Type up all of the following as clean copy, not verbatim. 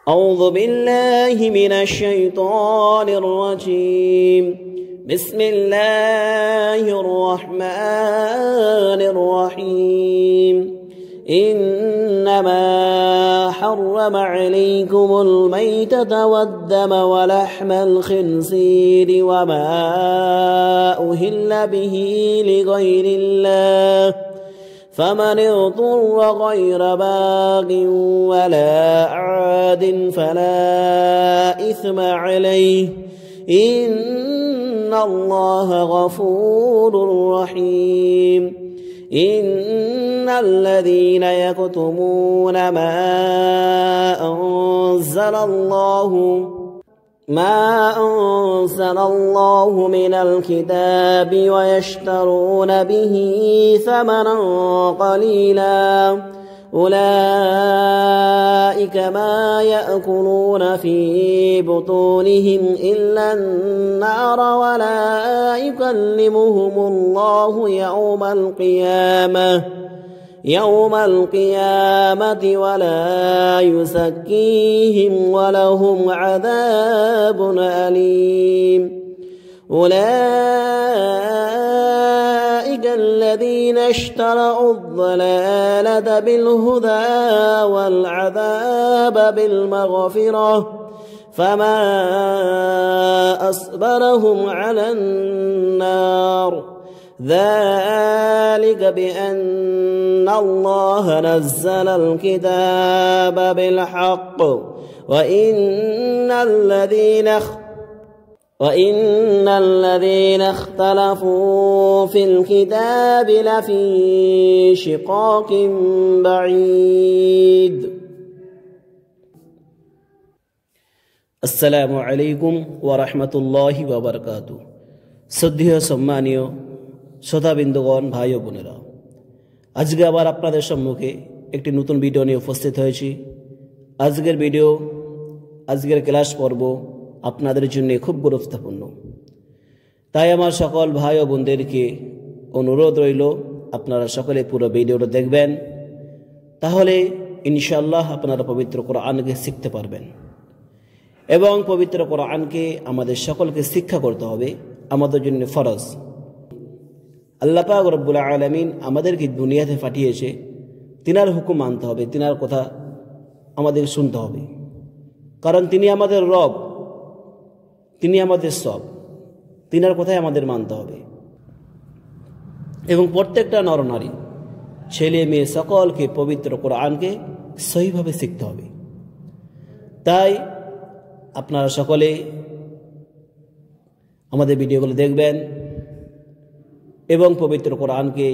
أعوذ بالله من الشيطان الرجيم. بسم الله الرحمن الرحيم. إنما حرم عليكم الميتة والدم ولحم الخنزير وما أهل به لغير الله فمن اضطر غير باغ ولا عاد فلا إثم عليه إن الله غفور رحيم. إن الذين يكتمون ما أنزل الله من الكتاب ويشترون به ثمنا قليلا أولئك ما يأكلون في بطونهم إلا النار ولا يكلمهم الله يوم القيامة ولا يزكيهم ولهم عذاب أليم. أولئك الذين اشتروا الضلالة بالهدى والعذاب بالمغفرة فما أصبرهم على النار ذلك بأن الله نزل الكتاب بالحق وإن الذين اختلفوا في الكتاب لفي شقاق بعيد. السلام عليكم ورحمة الله وبركاته. শ্রদ্ধেয় সম্মানীয় শ্রোতাবৃন্দগণ, ভাই ও বোনেরা, আজকে আবার আপনাদের সম্মুখে একটি নতুন ভিডিও নিয়ে উপস্থিত হয়েছি। আজকের ক্লাস পর্ব আপনাদের জন্য খুব গুরুত্বপূর্ণ। তাই আমার সকল ভাই ও বোনদেরকে অনুরোধ রইল, আপনারা সকলে পুরো ভিডিওটা দেখবেন, তাহলে ইনশাআল্লাহ আপনারা পবিত্র কোরআনকে শিখতে পারবেন। এবং পবিত্র কোরআনকে আমাদের সকলকে শিক্ষা করতে হবে, আমাদের জন্য ফরজ। আল্লাহ পাক রব্বুল আলামিন আমাদেরকে দুনিয়াতে পাঠিয়েছে, তিনার হুকুম মানতে হবে, তিনার কথা আমাদের শুনতে হবে, কারণ তিনি আমাদের রব, তিনি আমাদের সব, তিনার কথাই আমাদের মানতে হবে। এবং প্রত্যেকটা নরনারী, ছেলে মেয়ে সকলকে পবিত্র কোরআনকে সহিভাবে শিখতে হবে। তাই আপনারা সকলে আমাদের ভিডিওগুলো দেখবেন এবং পবিত্র কোরআনকে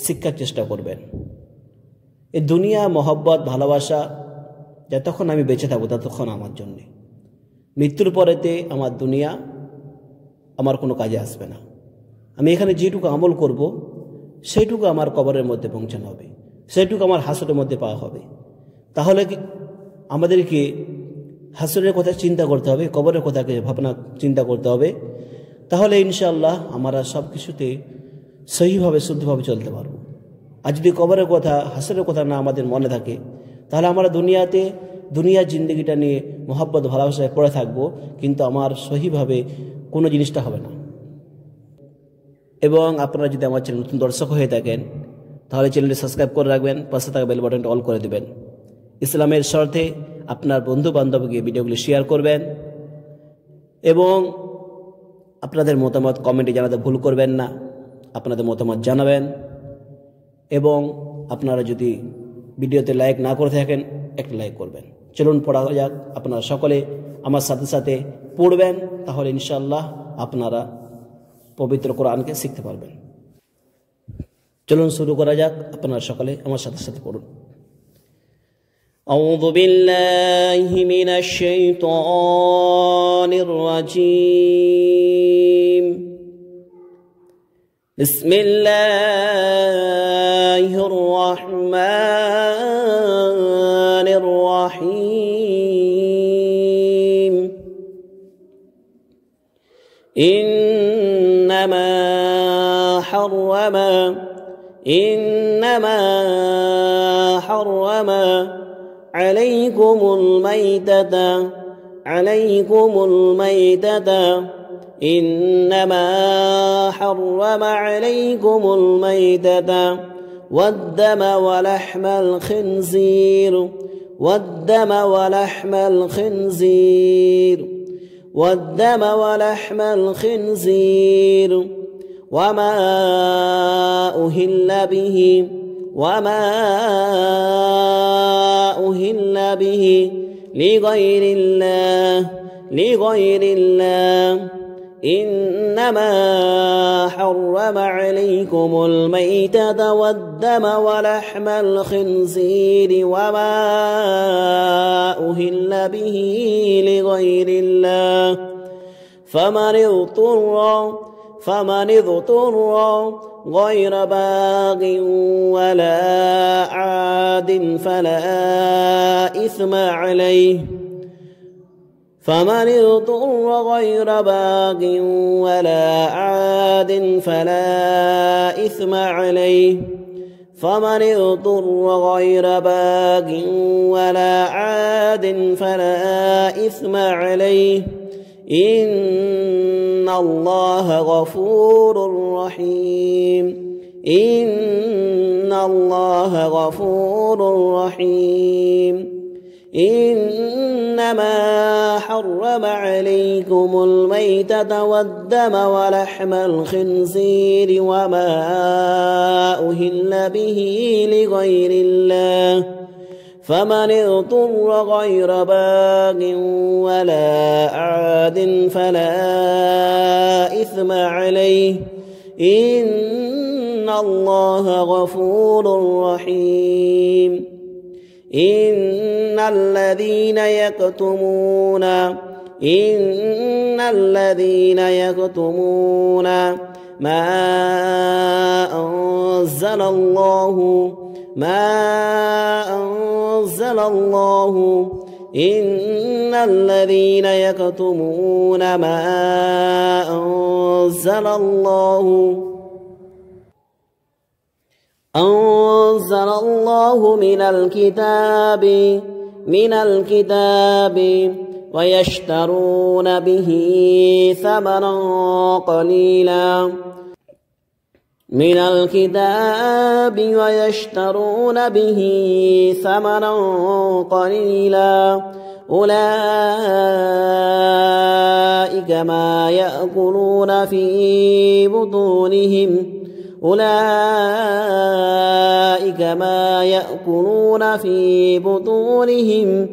শিক্ষার চেষ্টা করবেন। এই দুনিয়া মহব্বত ভালোবাসা যতক্ষণ আমি বেঁচে থাকবো ততক্ষণ আমার জন্যে, মৃত্যুর পরেতে আমার দুনিয়া আমার কোনো কাজে আসবে না। আমি এখানে যেটুকু আমল করব সেইটুকু আমার কবরের মধ্যে পৌঁছানো হবে, সেইটুকু আমার হাসরের মধ্যে পাওয়া হবে। তাহলে কি আমাদেরকে হাসরের কথা চিন্তা করতে হবে, কবরের কথাকে ভাবনা চিন্তা করতে হবে, তাহলে ইনশাআল্লাহ আমরা সব কিছুতে সহিভাবে শুদ্ধভাবে চলতে পারব। আর যদি কবরের কথা হাসরের কথা না আমাদের মনে থাকে, তাহলে আমরা দুনিয়ার জিন্দগিটা নিয়ে মোহাব্বত ভালোবাসায় পড়ে থাকবো, কিন্তু আমার সহিভাবে কোনো জিনিসটা হবে না। এবং আপনারা যদি আমার চ্যানেল নতুন দর্শক হয়ে থাকেন, তাহলে চ্যানেলটি সাবস্ক্রাইব করে রাখবেন, পাশে থাকা বেল বাটনটা অল করে দেবেন। ইসলামের স্বার্থে আপনার বন্ধু বান্ধবকে ভিডিওগুলি শেয়ার করবেন এবং আপনাদের মতামত কমেন্টে জানাতে ভুল করবেন না, আপনাদের মতামত জানাবেন। এবং আপনারা যদি ভিডিওতে লাইক না করে থাকেন, একটা লাইক করবেন। চলুন পড়া যাক। আপনারা সকলে আমার সাথে সাথে পড়বেন, তাহলে ইনশাআল্লাহ আপনারা পবিত্র কোরআনকে শিখতে পারবেন। চলুন শুরু করা যাক। আপনারা সকলে আমার সাথে সাথে পড়ুন। أعوذ بالله من الشيطان الرجيم. بسم الله الرحمن الرحيم. إنما حرم الميتة إنما حرم عليكم الميتة والدم ولحم الخنزير وما أهل به لغير الله إنما حرم عليكم الميتة والدم ولحم الخنزير وما أهل به لغير الله فمن اضطر غير باغ ولا عاد فلا إثم عليه إن الله غفور رحيم إنما حرم عليكم الميتة والدم ولحم الخنزير وما أهل به لغير الله فمن اضطر غير باغ ولا عاد فلا إثم عليه إن الله غفور رحيم إن الذين يكتمون ما أنزل الله إن الذين يكتمون ما أنزل الله من الكتاب ويشترون به ثمنا قليلا أولئك ما يأكلون في بطونهم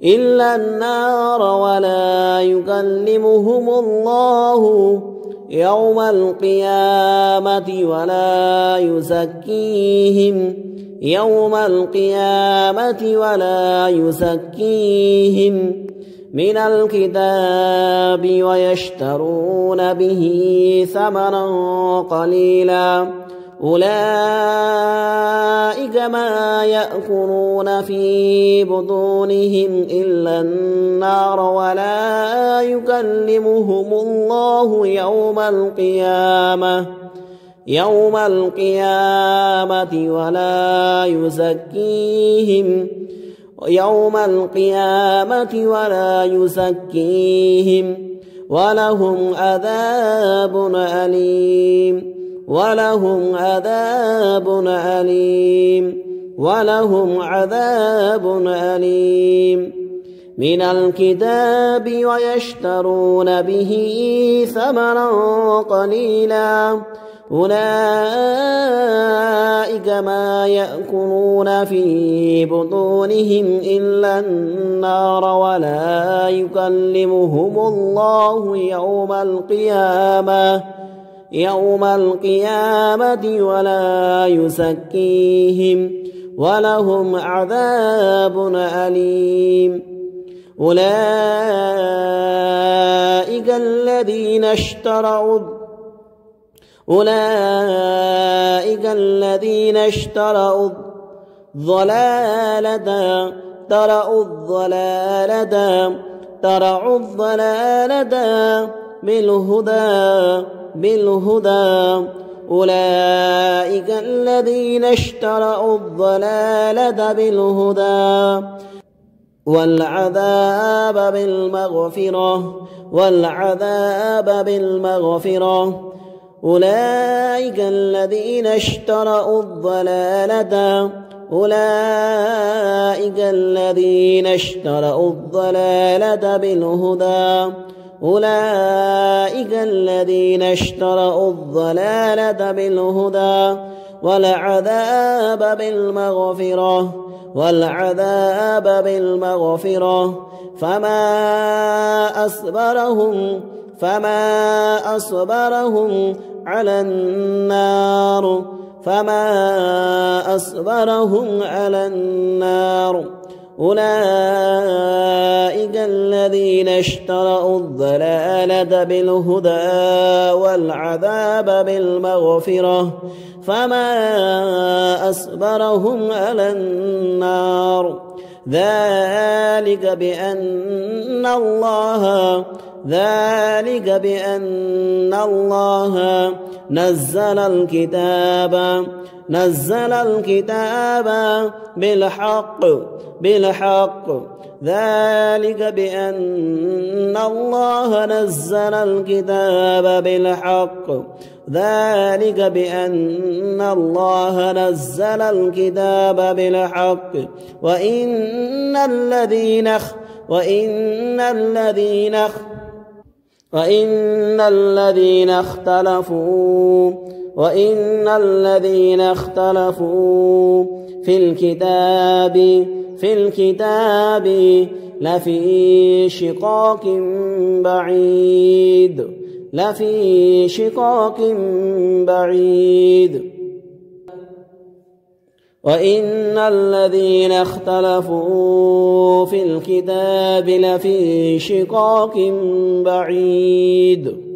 إلا النار ولا يكلمهم الله يوم القيامة ولا يزكيهم من الكتاب ويشترون به ثمنا قليلا أولئك ما يأكلون في بطونهم إلا النار ولا يكلمهم الله يوم القيامة ولا يزكيهم ولهم عذاب أليم من الكتاب ويشترون به ثمنا قليلا أولئك ما يأكلون في بطونهم إلا النار ولا يكلمهم الله يوم القيامة ولا يزكيهم ولهم عذاب أليم أولئك الذين اشتروا الضلالة بالهدى بالهدى أولئك الذين اشتروا الضلالة بالهدى والعذاب بالمغفرة أولئك الذين اشتروا الضلالة بالهدى أولئك الذين اشتروا الضلالة بالهدى والعذاب بالمغفرة فما أصبرهم على النار أولئك الذين اشتروا الضلالة بالهدى والعذاب بالمغفرة فما أصبرهم على النار ذلك بأن الله نزل الكتاب بالحق ذلك بأن الله نزل الكتاب بالحق وإن الذين اختلفوا في الكتاب لفي شقاق بعيد وإن الذين اختلفوا في الكتاب لفي شقاق بعيد